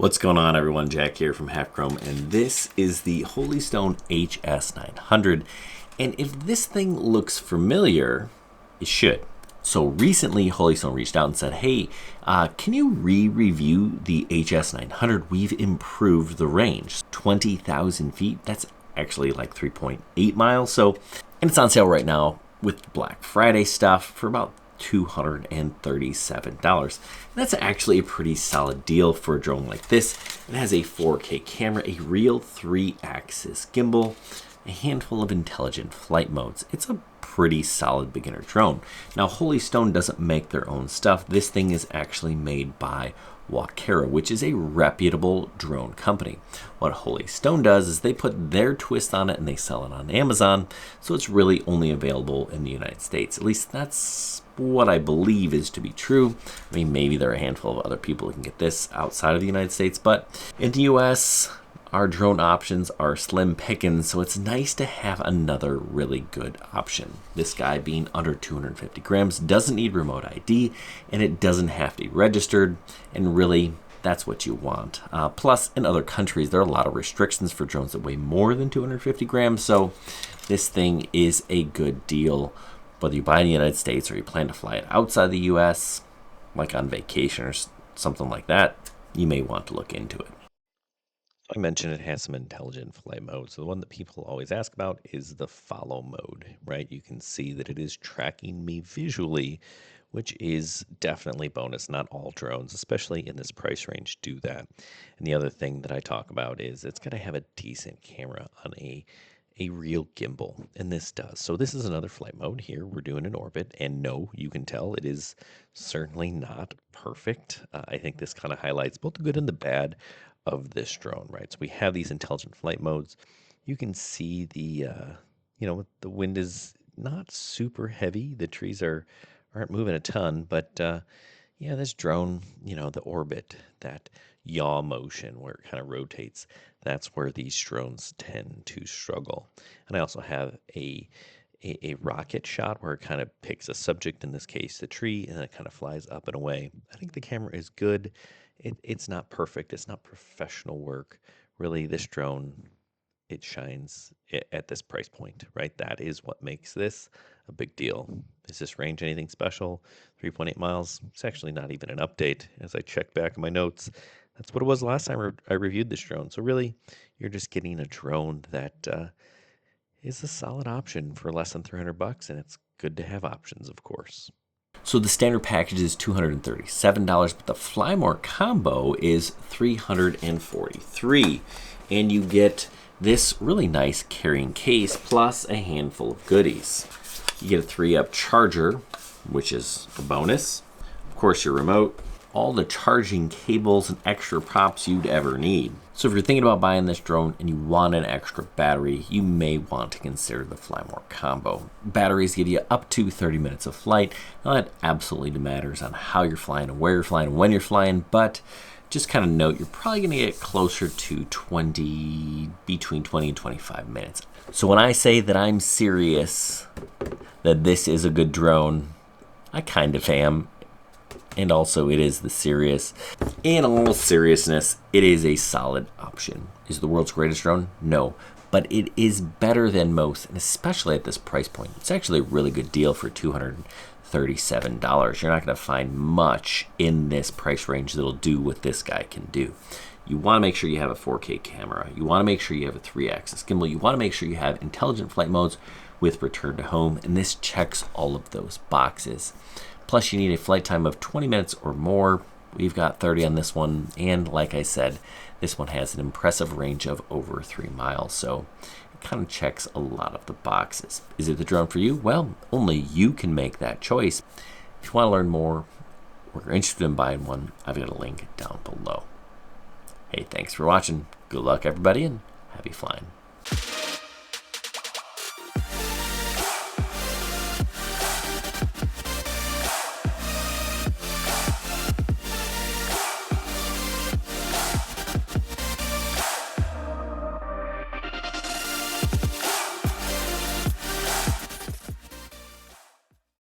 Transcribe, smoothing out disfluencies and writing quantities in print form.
What's going on, everyone? Jack here from Half Chrome, and this is the Holystone HS900. And if this thing looks familiar, it should. So recently, Holystone reached out and said, hey, can you re-review the HS900? We've improved the range. 20,000 feet, that's actually like 3.8 miles. So, and it's on sale right now with Black Friday stuff for about $237. That's actually a pretty solid deal for a drone like this. It has a 4K camera, a real 3-axis gimbal, a handful of intelligent flight modes. It's a pretty solid beginner drone. Now, Holystone doesn't make their own stuff. This thing is actually made by Walkera, which is a reputable drone company. What Holystone does is they put their twist on it and they sell it on Amazon, so it's really only available in the United States. At least that's what I believe is to be true. I mean, maybe there are a handful of other people who can get this outside of the United States, but in the US, our drone options are slim pickings, so it's nice to have another really good option. This guy being under 250 grams, doesn't need remote ID, and it doesn't have to be registered, and really, that's what you want. Plus, in other countries, there are a lot of restrictions for drones that weigh more than 250 grams, so this thing is a good deal. Whether you buy in the United States or you plan to fly it outside the US, like on vacation or something like that, you may want to look into it. I mentioned it has some intelligent flight mode. So the one that people always ask about is the follow mode, right? You can see that it is tracking me visually, which is definitely bonus. Not all drones, especially in this price range, do that. And the other thing that I talk about is it's got to have a decent camera on a real gimbal, and this does. So this is another flight mode here. We're doing an orbit, and no, you can tell it is certainly not perfect. I think this kind of highlights both the good and the bad of this drone, right? So we have these intelligent flight modes. You can see the, the wind is not super heavy. The trees aren't moving a ton, but yeah, this drone, the orbit, that yaw motion where it kind of rotates, that's where these drones tend to struggle. And I also have a rocket shot where it kind of picks a subject, in this case the tree, and then it kind of flies up and away. I think the camera is good. It's not perfect. It's not professional work. Really, this drone, it shines at this price point, right? That is what makes this a big deal. Is this range anything special? 3.8 miles. It's actually not even an update. As I check back in my notes, that's what it was last time I reviewed this drone. So really, you're just getting a drone that is a solid option for less than $300, and it's good to have options, of course. So the standard package is $237, but the Fly More combo is $343, and you get this really nice carrying case plus a handful of goodies. You get a 3-up charger, which is a bonus. Of course, your remote, all the charging cables and extra props you'd ever need. So if you're thinking about buying this drone and you want an extra battery, you may want to consider the Fly More combo. Batteries give you up to 30 minutes of flight. Now that absolutely matters on how you're flying and where you're flying and when you're flying, but just kind of note you're probably going to get closer to between 20 and 25 minutes. So when I say that I'm serious that this is a good drone, I kind of am. And also, it is the serious. In all seriousness, it is a solid option. Is it the world's greatest drone? No. But it is better than most, and especially at this price point. It's actually a really good deal for $237. You're not going to find much in this price range that'll do what this guy can do. You want to make sure you have a 4K camera. You want to make sure you have a 3-axis gimbal. You want to make sure you have intelligent flight modes with return to home, and this checks all of those boxes. Plus, you need a flight time of 20 minutes or more. We've got 30 on this one, and like I said, this one has an impressive range of over 3 miles, so it kind of checks a lot of the boxes. Is it the drone for you? Well, only you can make that choice. If you want to learn more or you're interested in buying one, I've got a link down below. Hey, thanks for watching. Good luck, everybody, and happy flying.